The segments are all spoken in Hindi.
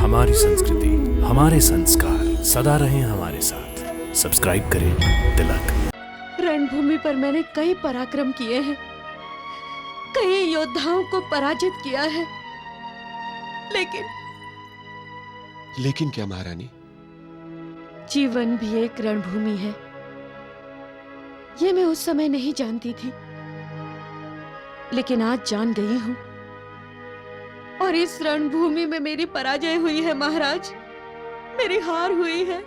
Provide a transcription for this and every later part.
हमारी संस्कृति, हमारे संस्कार सदा रहें हमारे साथ। सब्सक्राइब करें तिलक। रणभूमि पर मैंने कई पराक्रम किए हैं, कई योद्धाओं को पराजित किया है, लेकिन क्या महारानी? जीवन भी एक रणभूमि है। ये मैं उस समय नहीं जानती थी, लेकिन आज जान गई हूं। और इस रणभूमि में मेरी पराजय हुई है महाराज, मेरी हार हुई है।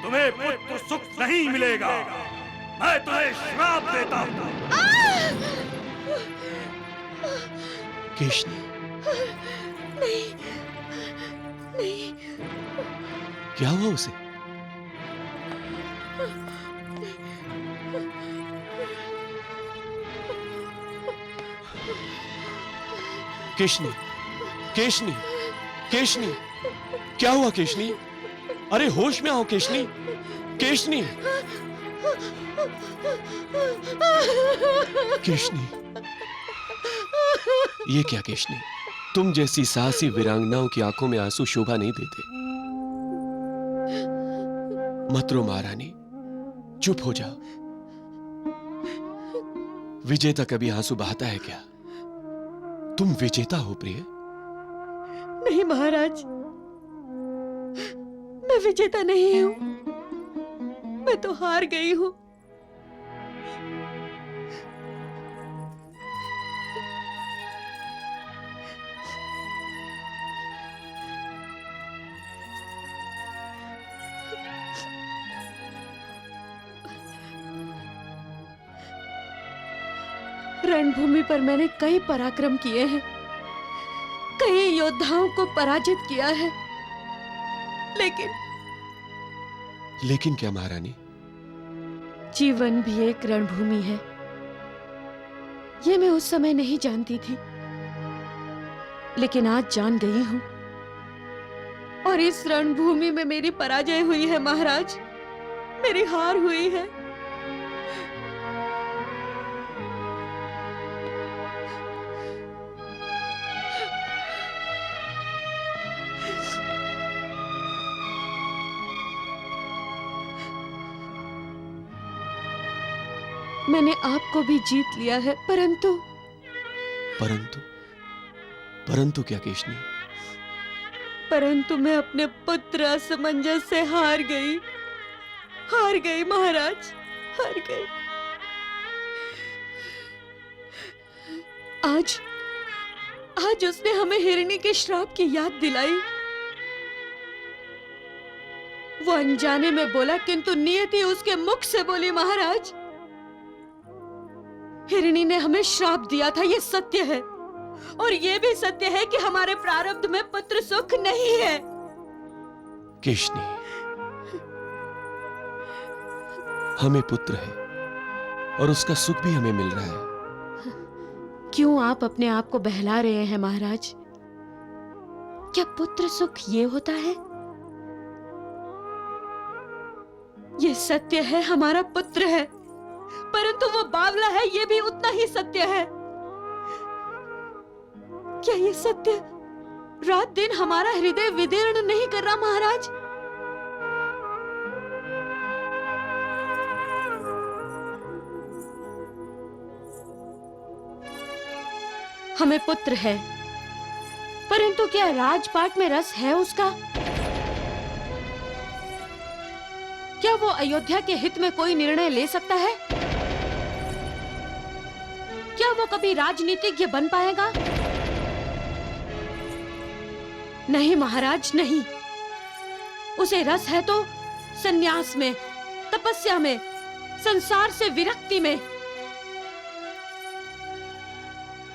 तुम्हें पुत्र सुख नहीं मिलेगा, मैं तुम्हें श्राप देता हूं। केशनी, नहीं, नहीं। क्या हुआ उसे? केशनी, केशनी, केशनी, क्या हुआ केशनी? अरे होश में आओ केशनी, केशनी, केशनी। ये क्या केशनी? तुम जैसी साहसी वीरांगनाओं की आंखों में आंसू शोभा नहीं देते। मत रो महारानी, चुप हो जाओ। विजेता कभी आंसू बहाता है क्या? तुम विजेता हो प्रिय। नहीं महाराज, मैं विजेता नहीं हूं, मैं तो हार गई हूं। रणभूमि पर मैंने कई पराक्रम किए हैं, कई योद्धाओं को पराजित किया है, लेकिन क्या महारानी? जीवन भी एक रणभूमि है। ये मैं उस समय नहीं जानती थी, लेकिन आज जान गई हूं। और इस रणभूमि में मेरी पराजय हुई है महाराज, मेरी हार हुई है। मैंने आपको भी जीत लिया है, परंतु क्या केशनी? परंतु मैं अपने पुत्र असमंजस से हार गई महाराज, हार गई। आज उसने हमें हिरणी के श्राप की याद दिलाई। वो अनजाने में बोला, किंतु नियति उसके मुख से बोली महाराज। हिरणी ने हमें श्राप दिया था, ये सत्य है। और ये भी सत्य है कि हमारे प्रारब्ध में पुत्र सुख नहीं है। केशनी, हमें पुत्र है और उसका सुख भी हमें मिल रहा है। क्यों आप अपने आप को बहला रहे हैं महाराज? क्या पुत्र सुख ये होता है? ये सत्य है, हमारा पुत्र है, परंतु वो बावला है, ये भी उतना ही सत्य है। क्या ये सत्य रात दिन हमारा हृदय विदीर्ण नहीं कर रहा महाराज? हमें पुत्र है, परंतु क्या राजपाट में रस है उसका? क्या वो अयोध्या के हित में कोई निर्णय ले सकता है? क्या वो कभी राजनीतिज्ञ बन पाएगा? नहीं महाराज, नहीं। उसे रस है तो संन्यास में, तपस्या में, संसार से विरक्ति में।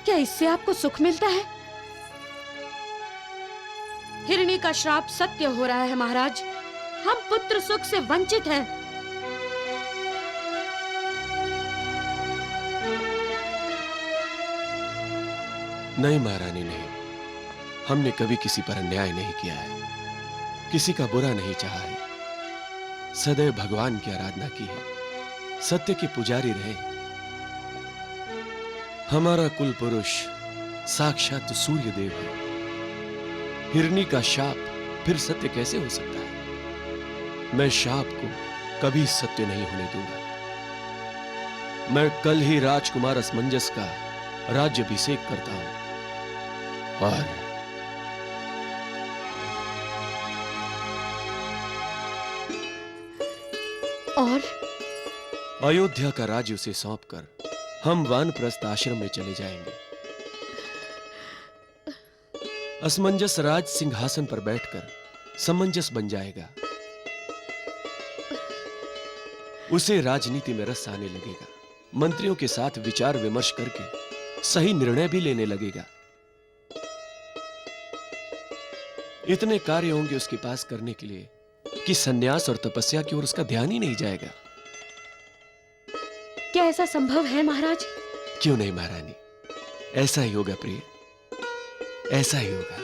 क्या इससे आपको सुख मिलता है? हिरणी का श्राप सत्य हो रहा है महाराज, हम पुत्र सुख से वंचित हैं। नहीं महारानी, नहीं। हमने कभी किसी पर अन्याय नहीं किया है, किसी का बुरा नहीं चाहा है। सदैव भगवान की आराधना की है, सत्य के पुजारी रहे। हमारा कुल पुरुष साक्षात सूर्य देव है। हिरनी का शाप फिर सत्य कैसे हो सकता है? मैं शाप को कभी सत्य नहीं होने दूंगा। मैं कल ही राजकुमार असमंजस का राज्याभिषेक करता हूं और अयोध्या का राज्य उसे सौंपकर हम वानप्रस्थ आश्रम में चले जाएंगे। असमंजस राज सिंहासन पर बैठकर समंजस बन जाएगा। उसे राजनीति में रस आने लगेगा। मंत्रियों के साथ विचार विमर्श करके सही निर्णय भी लेने लगेगा। इतने कार्य होंगे उसके पास करने के लिए कि सन्यास और तपस्या की ओर उसका ध्यान ही नहीं जाएगा। क्या ऐसा संभव है महाराज? क्यों नहीं महारानी, ऐसा ही होगा प्रिय, ऐसा ही होगा।